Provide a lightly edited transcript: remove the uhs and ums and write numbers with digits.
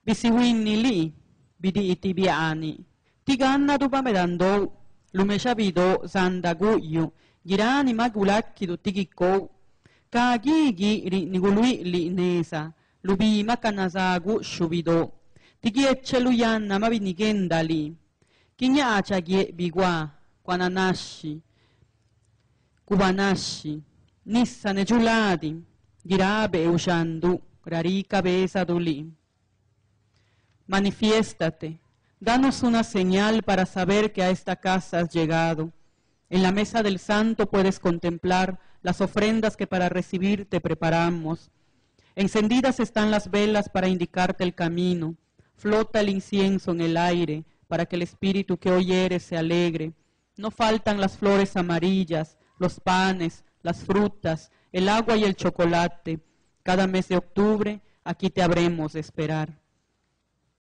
Bisiwini li, bidi itibiani. Tiganna dupamedando, lumeshabido zandaguyu, girani magulaki do tigiko. Kagigi nigului li nesa, lubima kanazagu shubido. Tigi ecceluyanna mabinigendali. Kinyachagie bigwa, kwananashi, kubanashi, nissa nejuladi, girabe ushandu, rarica besa duli. Manifiéstate, danos una señal para saber que a esta casa has llegado. En la mesa del santo puedes contemplar las ofrendas que para recibirte preparamos. Encendidas están las velas para indicarte el camino. Flota el incienso en el aire para que el espíritu que hoy eres se alegre. No faltan las flores amarillas, los panes, las frutas, el agua y el chocolate. Cada mes de octubre aquí te habremos de esperar.